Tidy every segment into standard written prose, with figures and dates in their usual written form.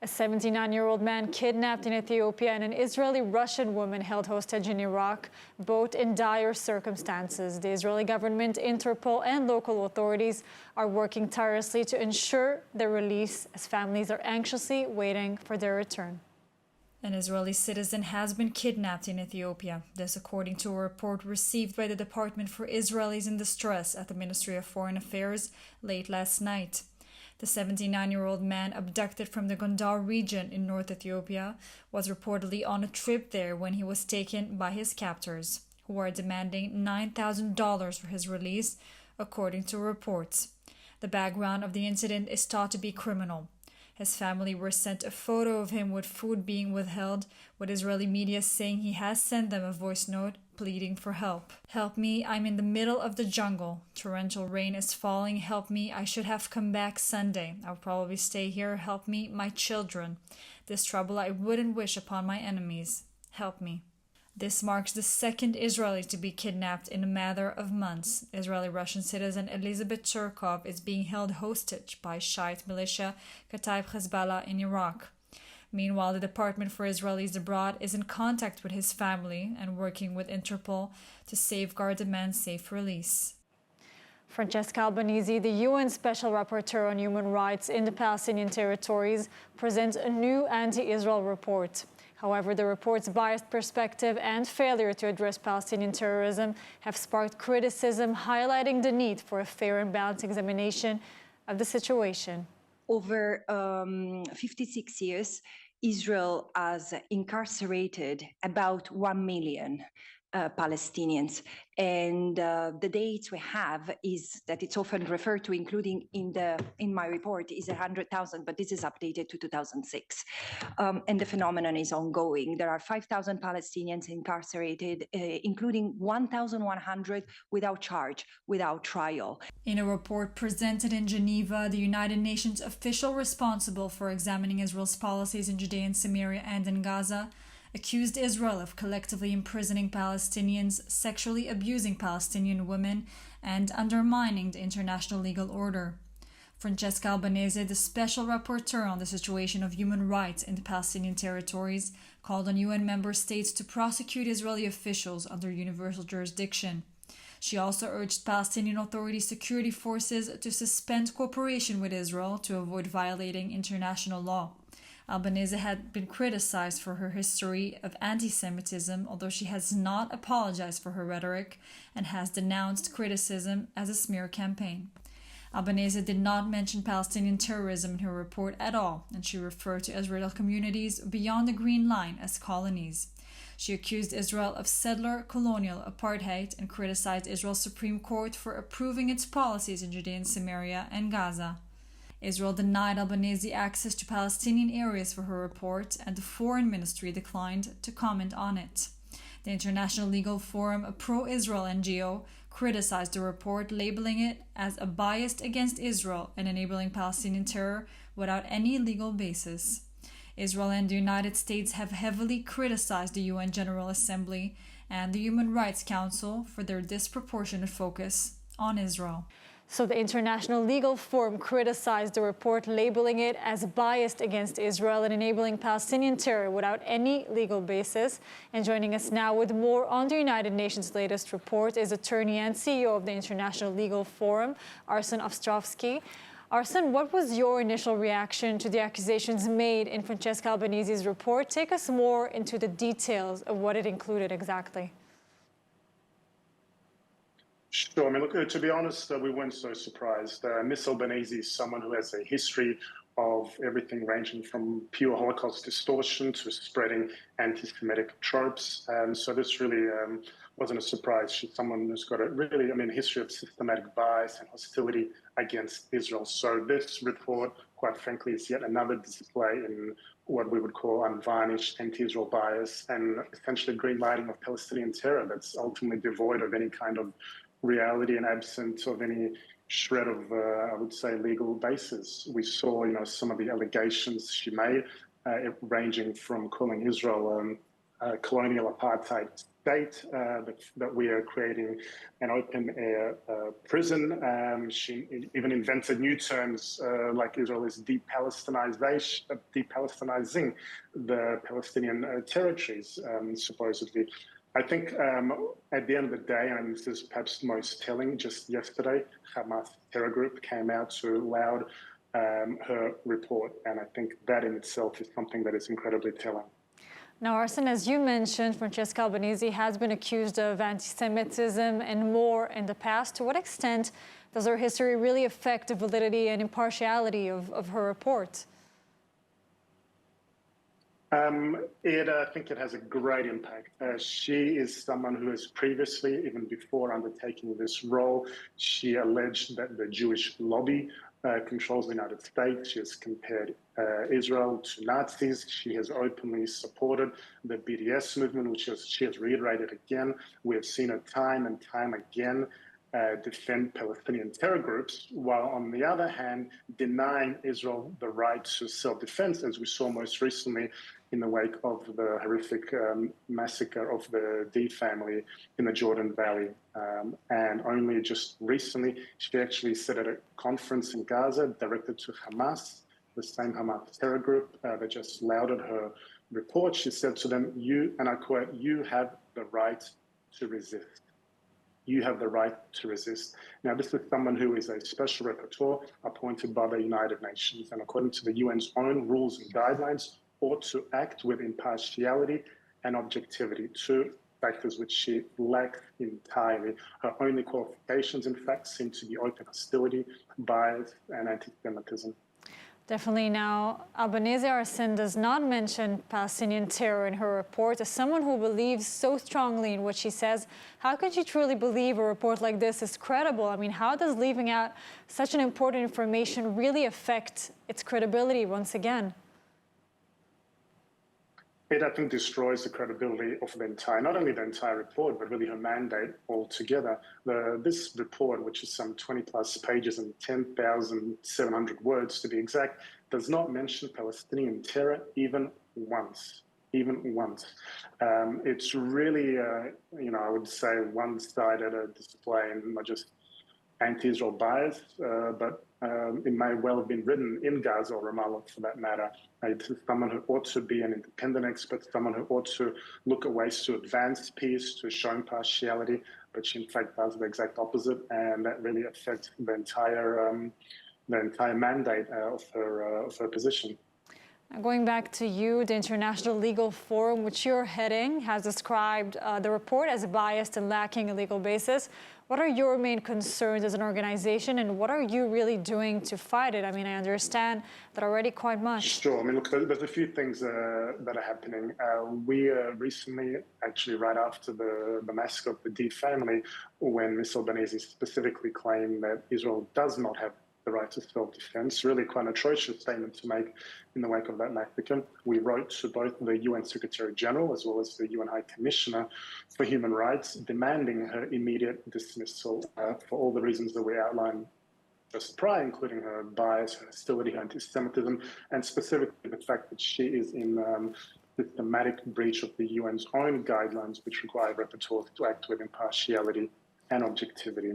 A 79-year-old man kidnapped in Ethiopia and an Israeli-Russian woman held hostage in Iraq, both in dire circumstances. The Israeli government, Interpol, and local authorities are working tirelessly to ensure their release as families are anxiously waiting for their return. An Israeli citizen has been kidnapped in Ethiopia. This according to a report received by the Department for Israelis in Distress at the Ministry of Foreign Affairs late last night. The 79-year-old man, abducted from the Gondar region in North Ethiopia, was reportedly on a trip there when he was taken by his captors, who are demanding $9,000 for his release, according to reports. The background of the incident is thought to be criminal. His family were sent a photo of him with food being withheld, with Israeli media saying he has sent them a voice note pleading for help. "Help me, I'm in the middle of the jungle. Torrential rain is falling. Help me, I should have come back Sunday. I'll probably stay here. Help me, my children. This trouble I wouldn't wish upon my enemies. Help me." This marks the second Israeli to be kidnapped in a matter of months. Israeli-Russian citizen Elizabeth Cherkov is being held hostage by Shiite militia Kataib Hezbollah in Iraq. Meanwhile, the Department for Israelis Abroad is in contact with his family and working with Interpol to safeguard the man's safe release. Francesca Albanese, the UN Special Rapporteur on Human Rights in the Palestinian territories, presents a new anti-Israel report. However, the report's biased perspective and failure to address Palestinian terrorism have sparked criticism, highlighting the need for a fair and balanced examination of the situation. Over 56 years, Israel has incarcerated about 1 million Palestinians. And the dates we have is that it's often referred to, including in my report, is 100,000, but this is updated to 2006. And the phenomenon is ongoing. There are 5,000 Palestinians incarcerated, including 1,100 without charge, without trial. In a report presented in Geneva, the United Nations official responsible for examining Israel's policies in Judea and Samaria and in Gaza accused Israel of collectively imprisoning Palestinians, sexually abusing Palestinian women, and undermining the international legal order. Francesca Albanese, the special rapporteur on the situation of human rights in the Palestinian territories, called on UN member states to prosecute Israeli officials under universal jurisdiction. She also urged Palestinian Authority security forces to suspend cooperation with Israel to avoid violating international law. Albanese had been criticized for her history of anti-Semitism, although she has not apologized for her rhetoric and has denounced criticism as a smear campaign. Albanese did not mention Palestinian terrorism in her report at all, and she referred to Israeli communities beyond the Green Line as colonies. She accused Israel of settler colonial apartheid and criticized Israel's Supreme Court for approving its policies in Judea and Samaria and Gaza. Israel denied Albanese access to Palestinian areas for her report, and the Foreign Ministry declined to comment on it. The International Legal Forum, a pro-Israel NGO, criticized the report, labeling it as a bias against Israel and enabling Palestinian terror without any legal basis. Israel and the United States have heavily criticized the UN General Assembly and the Human Rights Council for their disproportionate focus on Israel. So the International Legal Forum criticized the report, labeling it as biased against Israel and enabling Palestinian terror without any legal basis. And joining us now with more on the United Nations' latest report is attorney and CEO of the International Legal Forum, Arsen Ostrovsky. Arsen, what was your initial reaction to the accusations made in Francesca Albanese's report? Take us more into the details of what it included exactly. Sure. I mean, look, to be honest, we weren't so surprised. Ms. Albanese is someone who has a history of everything ranging from pure Holocaust distortion to spreading anti-Semitic tropes. So this really wasn't a surprise. She's someone who's got a really, history of systematic bias and hostility against Israel. So this report, quite frankly, is yet another display in what we would call unvarnished anti-Israel bias and essentially greenlighting of Palestinian terror that's ultimately devoid of any kind of reality and absence of any shred of, I would say, legal basis. We saw, some of the allegations she made, ranging from calling Israel colonial apartheid state, that we are creating an open-air prison. She even invented new terms like Israel is depalestinizing the Palestinian territories, supposedly. I think at the end of the day, and this is perhaps most telling, just yesterday, Hamas terror group came out to laud her report. And I think that in itself is something that is incredibly telling. Now, Arsen, as you mentioned, Francesca Albanese has been accused of anti-Semitism and more in the past. To what extent does her history really affect the validity and impartiality of her report? I think it has a great impact. She is someone who has previously, even before undertaking this role, she alleged that the Jewish lobby controls the United States. She has compared Israel to Nazis. She has openly supported the BDS movement, which she has reiterated again. We have seen her time and time again defend Palestinian terror groups, while on the other hand, denying Israel the right to self-defense, as we saw most recently in the wake of the horrific massacre of the D family in the Jordan Valley. And only just recently, she actually said at a conference in Gaza directed to Hamas, the same Hamas terror group that just lauded her report. She said to them, you, and I quote, "You have the right to resist. You have the right to resist." Now, this is someone who is a special rapporteur appointed by the United Nations, and according to the UN's own rules and guidelines, ought to act with impartiality and objectivity, two factors which she lacks entirely. Her only qualifications, in fact, seem to be open hostility, bias, and anti-Semitism. Definitely. Now, Albanese Arsen does not mention Palestinian terror in her report. As someone who believes so strongly in what she says, how can she truly believe a report like this is credible? I mean, how does leaving out such an important information really affect its credibility once again? It, I think, destroys the credibility of the entire, not only the entire report, but really her mandate altogether. This report, which is some 20 plus pages and 10,700 words to be exact, does not mention Palestinian terror even once. It's really, I would say one-sided display and not just anti-Israel bias, but it may well have been written in Gaza or Ramallah for that matter. It's someone who ought to be an independent expert, someone who ought to look at ways to advance peace, to show impartiality, but she in fact does the exact opposite, and that really affects the entire mandate of her position. Going back to you, the International Legal Forum, which you're heading, has described the report as biased and lacking a legal basis. What are your main concerns as an organization, and what are you really doing to fight it? I mean, I understand that already quite much. Sure. I mean, look, there's a few things that are happening. We recently, actually right after the massacre of the D family, when Ms. Albanese specifically claimed that Israel does not have the right to self-defense, really quite an atrocious statement to make in the wake of that massacre. We wrote to both the UN Secretary General as well as the UN High Commissioner for Human Rights, demanding her immediate dismissal for all the reasons that we outlined just prior, including her bias, her hostility, her anti-Semitism, and specifically the fact that she is in systematic breach of the UN's own guidelines, which require rapporteurs to act with impartiality and objectivity.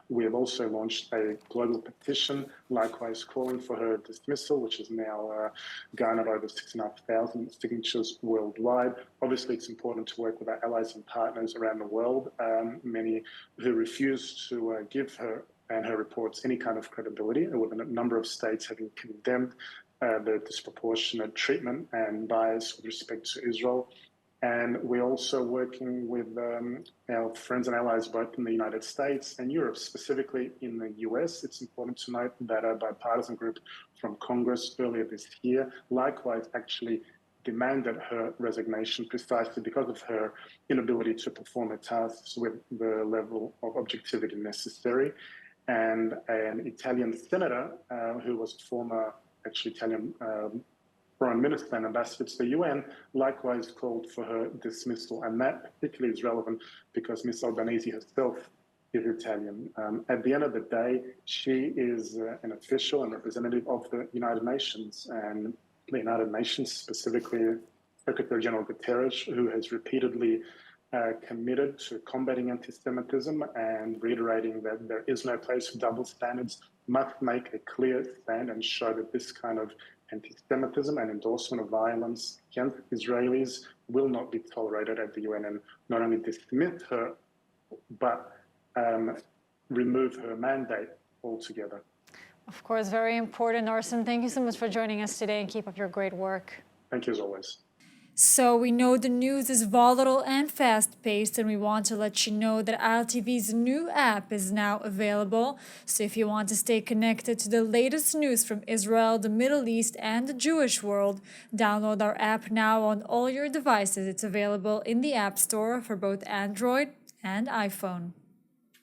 We have also launched a global petition, likewise calling for her dismissal, which has now garnered over 6,500 signatures worldwide. Obviously, it's important to work with our allies and partners around the world, many who refuse to give her and her reports any kind of credibility, with a number of states having condemned the disproportionate treatment and bias with respect to Israel. And we're also working with our friends and allies both in the United States and Europe, specifically in the US. It's important to note that a bipartisan group from Congress earlier this year likewise actually demanded her resignation precisely because of her inability to perform her tasks with the level of objectivity necessary. And an Italian senator who was former, Italian Foreign Minister and Ambassador to the UN, likewise called for her dismissal. And that particularly is relevant because Ms. Albanese herself is Italian. At the end of the day, she is an official and representative of the United Nations. And the United Nations, specifically Secretary General Guterres, who has repeatedly committed to combating anti-Semitism and reiterating that there is no place for double standards, must make a clear stand and show that this kind of anti-Semitism and endorsement of violence against Israelis will not be tolerated at the UN, and not only dismiss her, but remove her mandate altogether. Of course, very important. Arsen, thank you so much for joining us today, and keep up your great work. Thank you as always. So we know the news is volatile and fast-paced, and we want to let you know that ILTV's new app is now available. So if you want to stay connected to the latest news from Israel, the Middle East, and the Jewish world, download our app now on all your devices. It's available in the App Store for both Android and iPhone.